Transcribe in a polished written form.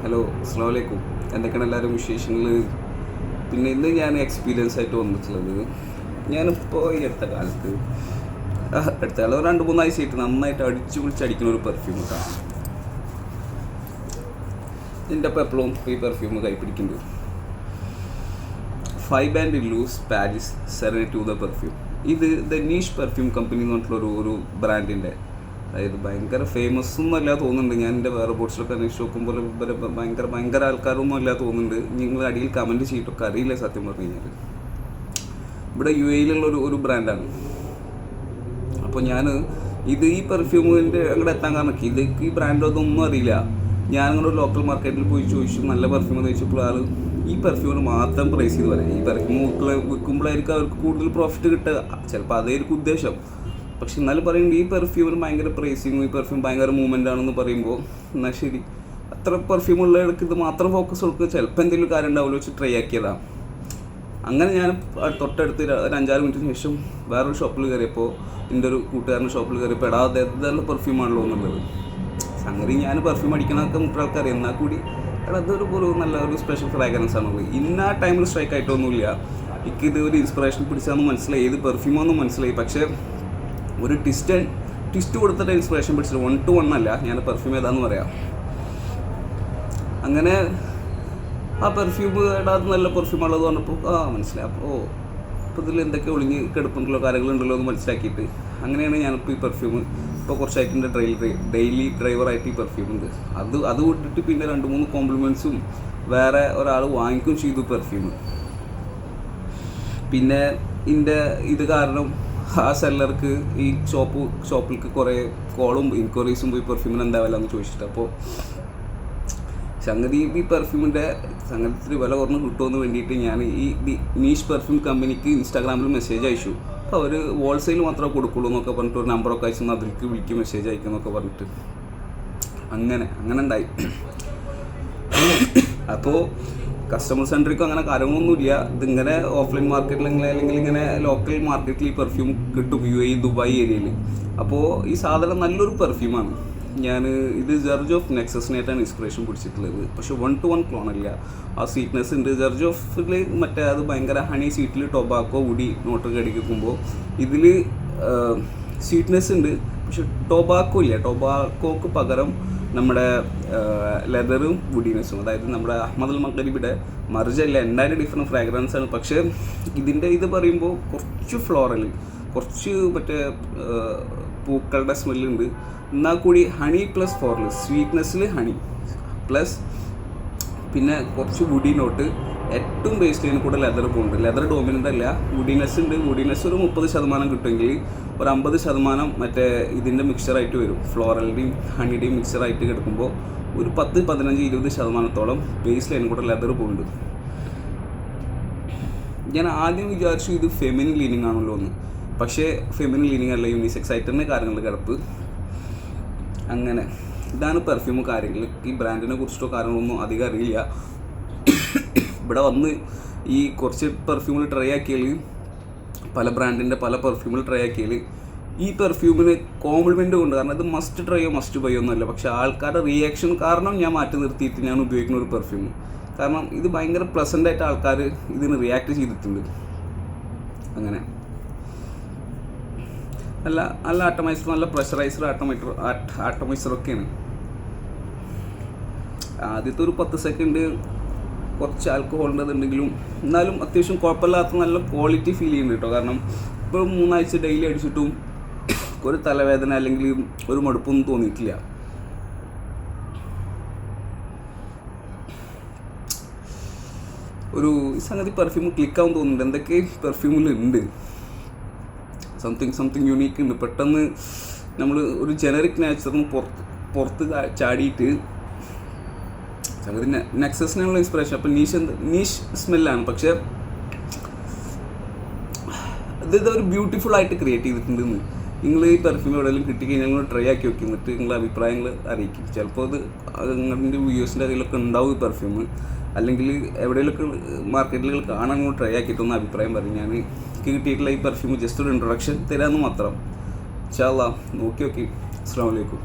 Hello, അസ്സലാമു അലൈക്കും. എന്തൊക്കെയാണ് എല്ലാവരും വിശേഷങ്ങൾ? പിന്നെ ഇന്ന് ഞാൻ എക്സ്പീരിയൻസ് ആയിട്ട് വന്നിട്ടുള്ളത്, ഞാനിപ്പോൾ ഈ അടുത്ത കാലത്ത് ഒരു 2-3 ആഴ്ചയായിട്ട് നന്നായിട്ട് അടിച്ചു പൊളിച്ച് അടിക്കുന്ന ഒരു പെർഫ്യൂം കാണാം. എൻ്റെ ഇപ്പോൾ എപ്പോഴും ഈ പെർഫ്യൂം കൈപ്പിടിക്കുന്നുണ്ട്. 5 and Luce Paris serenity the perfume. ഇത് ദ നീഷ് പെർഫ്യൂം കമ്പനി എന്ന് പറഞ്ഞിട്ടുള്ള ഒരു ബ്രാൻഡിൻ്റെ, അതായത് ഭയങ്കര ഫേമസ് ഒന്നും അല്ല തോന്നുന്നുണ്ട്. ഞാൻ എൻ്റെ വേറെ ബോട്ട്സിലൊക്കെ അന്വേഷിച്ച് നോക്കുമ്പോൾ ഭയങ്കര ആൾക്കാരൊന്നും അല്ല തോന്നുന്നുണ്ട്. നിങ്ങൾ അടിയിൽ കമൻറ്റ് ചെയ്തിട്ടൊക്കെ അറിയില്ല സത്യം പറഞ്ഞു കഴിഞ്ഞാൽ. ഇവിടെ UAE ഒരു ബ്രാൻഡാണ്. അപ്പോൾ ഞാൻ ഈ പെർഫ്യൂമിൻ്റെ അങ്ങോട്ട് എത്താൻ കാരണം ഈ ബ്രാൻഡ് അതൊന്നും അറിയില്ല. ഞാൻ അങ്ങനെ ഒരു ലോക്കൽ മാർക്കറ്റിൽ പോയി ചോദിച്ചു, നല്ല പെർഫ്യൂം എന്ന് ചോദിച്ചപ്പോൾ ആൾ ഈ പെർഫ്യൂമിന് മാത്രം പ്രൈസ് ചെയ്ത് പറയാം. ഈ പെർഫ്യൂം വിൽക്കുമ്പോഴായിരിക്കും അവർക്ക് കൂടുതൽ പ്രോഫിറ്റ് കിട്ടുക. ചിലപ്പോൾ അതായിരിക്കും ഉദ്ദേശം. പക്ഷെ എന്നാലും പറയുമ്പോൾ ഈ പെർഫ്യൂമിന് ഭയങ്കര പ്രൈസിങ്ങും ഈ പെർഫ്യൂം ഭയങ്കര മൂവ്മെൻ്റ് ആണെന്ന് പറയുമ്പോൾ, എന്നാൽ ശരി, അത്ര പെർഫ്യൂമുള്ള ഇടയ്ക്ക് ഇത് മാത്രം ഫോക്കസ് കൊടുക്കുക, ചിലപ്പോൾ എന്തെങ്കിലും കാര്യം ഉണ്ടാവുമല്ലോ വെച്ച് ട്രൈ ആക്കിയതാണ്. അങ്ങനെ ഞാൻ തൊട്ടടുത്ത് ഒരു 5-6 മിനിറ്റിന് ശേഷം വേറൊരു ഷോപ്പിൽ കയറിയപ്പോൾ, എൻ്റെ ഒരു കൂട്ടുകാരൻ്റെ ഷോപ്പിൽ കയറിയപ്പോൾ അതെല്ലാം പെർഫ്യൂമാണല്ലോ എന്നുള്ളത്. സംഗതി ഞാൻ പെർഫ്യൂം അടിക്കണമൊക്കെ മുട്ടാൾക്കറിയാം. എന്നാൽ കൂടി അതൊരു നല്ലൊരു സ്പെഷ്യൽ ഫ്രാഗ്രൻസ് ആണുള്ളത്. ഇന്ന ടൈമിൽ സ്ട്രൈക്ക് ആയിട്ടൊന്നുമില്ല. എനിക്കിത് ഒരു ഇൻസ്പിറേഷൻ പിടിച്ചാന്ന് മനസ്സിലായി, ഏത് പെർഫ്യൂമാണെന്ന് മനസ്സിലായി. പക്ഷേ ഒരു ട്വിസ്റ്റ് കൊടുത്തിട്ട് ഇൻസ്പിറേഷൻ പിടിച്ചിട്ട് 1 to 1 അല്ല, ഞാൻ പെർഫ്യൂം ഏതാന്ന് പറയാം. അങ്ങനെ ആ പെർഫ്യൂം അത് നല്ല പെർഫ്യൂം ഉള്ളത് പറഞ്ഞപ്പോൾ മനസ്സിലായി. അപ്പോൾ ഇതിൽ എന്തൊക്കെ ഒളിഞ്ഞ് കിടപ്പുണ്ടല്ലോ, കാര്യങ്ങളുണ്ടല്ലോ എന്ന് മനസ്സിലാക്കിയിട്ട് അങ്ങനെയാണ് ഞാനിപ്പോൾ ഈ പെർഫ്യൂം ഇപ്പോൾ കുറച്ചായിട്ട് എൻ്റെ ഡെയിലി ഡ്രൈവറായിട്ട് ഈ പെർഫ്യൂം ഉണ്ട്. അത് വിട്ടിട്ട് പിന്നെ 2-3 കോംപ്ലിമെൻറ്റ്സും വേറെ ഒരാൾ വാങ്ങിക്കും ചെയ്തു പെർഫ്യൂം. പിന്നെ ഇത് കാരണം ആ സെല്ലർക്ക് ഈ ഷോപ്പിലേക്ക് കുറേ കോളും എൻക്വയറീസും പോയി പെർഫ്യൂമിന് എന്താവില്ല എന്ന് ചോദിച്ചിട്ട്. അപ്പോൾ സംഗതി ഈ പെർഫ്യൂമിൻ്റെ സംഗതി വില കുറഞ്ഞ് കിട്ടുമെന്ന് വേണ്ടിയിട്ട് ഞാൻ ഈ നീഷ് പെർഫ്യൂം കമ്പനിക്ക് ഇൻസ്റ്റാഗ്രാമിൽ മെസ്സേജ് അയച്ചു. അപ്പോൾ അവർ ഹോൾസെയിൽ മാത്രമേ കൊടുക്കുള്ളൂ എന്നൊക്കെ പറഞ്ഞിട്ട് ഒരു നമ്പറൊക്കെ അയച്ചു, അതിലേക്ക് വിളിക്കും, മെസ്സേജ് അയക്കുന്നൊക്കെ പറഞ്ഞിട്ട് അങ്ങനെ ഉണ്ടായി. അപ്പോൾ കസ്റ്റമർ സെൻട്രിക്കും അങ്ങനെ കാര്യങ്ങളൊന്നുമില്ല. ഇതിങ്ങനെ ഓഫ്ലൈൻ മാർക്കറ്റിൽ അല്ലെങ്കിൽ ഇങ്ങനെ ലോക്കൽ മാർക്കറ്റിൽ ഈ പെർഫ്യൂം കിട്ടും UAE ദുബായ് ഏരിയയിൽ. അപ്പോൾ ഈ സാധനം നല്ലൊരു പെർഫ്യൂമാണ്. ഇത് ജർജ് ഓഫ് നെക്സസിനായിട്ടാണ് ഇൻസ്പിറേഷൻ പിടിച്ചിട്ടുള്ളത്. പക്ഷേ 1 to 1 ക്ലോൺ അല്ല. ആ സ്വീറ്റ്നെസ് ഉണ്ട്. ജർജ് ഓഫിൽ അത് ഭയങ്കര ഹണി സ്വീറ്റിൽ ടൊബാക്കോ ഉടി നോട്ടൊക്കെ അടിക്കുമ്പോൾ ഇതിൽ സ്വീറ്റ്നെസ് ഉണ്ട്. പക്ഷെ ടൊബാക്കോ ഇല്ല. ടൊബാക്കോക്ക് പകരം നമ്മുടെ ലെതറും വുഡിനെസ്സും, അതായത് നമ്മുടെ അഹ്മദ് അൽ മഗ്രിബിയുടെ മർജല്ല, എന്തായാലും ഡിഫറെൻറ്റ് ഫ്രാഗ്രൻസ് ആണ്. പക്ഷേ ഇത് പറയുമ്പോൾ കുറച്ച് ഫ്ലോറൽ, കുറച്ച് പൂക്കളുടെ സ്മെല്ലുണ്ട്. എന്നാൽ കൂടി ഹണി പ്ലസ് ഫ്ലോറൽ, സ്വീറ്റ്നെസ്സിൽ ഹണി പ്ലസ് പിന്നെ കുറച്ച് വുഡി നോട്ട്. ഏറ്റവും ബേസ്ഡിന് കൂടെ ലെതർ പോകുന്നുണ്ട്. ലെതർ ഡോമിനൻ്റ് അല്ല, വുഡിനെസ് ഉണ്ട്. വുഡിനെസ് ഒരു 30% കിട്ടുമെങ്കിൽ ഒരു 50% ഇതിൻ്റെ മിക്സറായിട്ട് വരും. ഫ്ലോറലിൻ്റെയും ഹണിയുടെയും മിക്സറായിട്ട് കിടക്കുമ്പോൾ ഒരു 10, 15, 20% ബേസ് ലൈനും കൂടെ ലെതർ പോകുന്നുണ്ട്. ഞാൻ ആദ്യം വിചാരിച്ചു ഇത് ഫെമിനിൻ ലീനിങ് ആണല്ലോ എന്ന്. പക്ഷേ ഫെമിനിൻ ലീനിങ് അല്ല, യൂണിസെക്സ് ആയിട്ട് കാര്യങ്ങൾ കിടപ്പ്. അങ്ങനെ ഇതാണ് പെർഫ്യൂം കാര്യങ്ങൾ. ഈ ബ്രാൻഡിനെ കുറിച്ചിട്ടോ കാര്യങ്ങളൊന്നും അധികം അറിയില്ല. ഇവിടെ വന്ന് ഈ കുറച്ച് പെർഫ്യൂമിൽ ട്രൈ ആക്കിയാൽ, പല ബ്രാൻഡിൻ്റെ പല പെർഫ്യൂമിൽ ട്രൈ ആക്കിയാൽ ഈ പെർഫ്യൂമിന് കോംപ്ലിമെൻ്റ് കൊണ്ട്, കാരണം ഇത് മസ്റ്റ് ട്രൈയോ മസ്റ്റ് ബൈയോ ഒന്നുമല്ല. പക്ഷേ ആൾക്കാരുടെ റിയാക്ഷൻ കാരണം ഞാൻ മാറ്റി നിർത്തിയിട്ട് ഞാൻ ഉപയോഗിക്കുന്ന ഒരു പെർഫ്യൂം. കാരണം ഇത് ഭയങ്കര പ്ലസൻ്റായിട്ട് ആൾക്കാർ ഇതിന് റിയാക്ട് ചെയ്തിട്ടുണ്ട്. അങ്ങനെ നല്ല ആട്ടമൈസർ, നല്ല പ്രഷറൈസർ ആട്ടമൈസറൊക്കെയാണ്. ആദ്യത്തെ ഒരു 10 സെക്കൻഡ് കുറച്ച് ആൽക്കഹോളിൻ്റെതുണ്ടെങ്കിലും എന്നാലും അത്യാവശ്യം കുഴപ്പമില്ലാത്ത നല്ല ക്വാളിറ്റി ഫീൽ ചെയ്യുന്നുണ്ട് കേട്ടോ. കാരണം ഇപ്പോൾ 3 ആഴ്ച ഡെയിലി അടിച്ചിട്ടും ഒരു തലവേദന അല്ലെങ്കിൽ ഒരു മടുപ്പൊന്നും തോന്നിയിട്ടില്ല. ഈ സംഗതി പെർഫ്യൂം ക്ലിക്കാവും തോന്നുന്നുണ്ട്. എന്തൊക്കെ പെർഫ്യൂമിലുണ്ട്, സംതിങ് യുണീക്ക് ഉണ്ട്. പെട്ടെന്ന് നമ്മൾ ഒരു ജനറിക് നാച്ചറിന് പുറത്ത് ചാടിയിട്ട് സംഗതി നെക്സസിനുള്ള ഇൻസ്പിറേഷൻ. അപ്പോൾ നീഷ് സ്മെല്ലാണ്. പക്ഷേ ഇതൊരു ബ്യൂട്ടിഫുൾ ആയിട്ട് ക്രിയേറ്റ് ചെയ്തിട്ടുണ്ടെന്ന്. നിങ്ങൾ ഈ പെർഫ്യൂം എവിടെയെങ്കിലും കിട്ടിക്കഴിഞ്ഞാൽ നിങ്ങൾ ട്രൈ ആക്കി നോക്കി, എന്നിട്ട് നിങ്ങളുടെ അഭിപ്രായങ്ങൾ അറിയിക്കും. ചിലപ്പോൾ നിങ്ങളുടെ വ്യൂവേഴ്സിൻ്റെ കയ്യിലൊക്കെ ഉണ്ടാവും ഈ പെർഫ്യൂം, അല്ലെങ്കിൽ എവിടെയെങ്കിലൊക്കെ മാർക്കറ്റിൽ കാണാൻ നിങ്ങൾ ട്രൈ ആക്കിയിട്ടൊന്ന് അഭിപ്രായം പറയും. ഞാൻ കിട്ടിയിട്ടുള്ള ഈ പെർഫ്യൂം ജസ്റ്റ് ഒരു ഇൻട്രൊഡക്ഷൻ തരാമെന്ന് മാത്രം. ഇൻഷാ അല്ലാഹ് നോക്കി. അസ്സലാമു അലൈക്കും.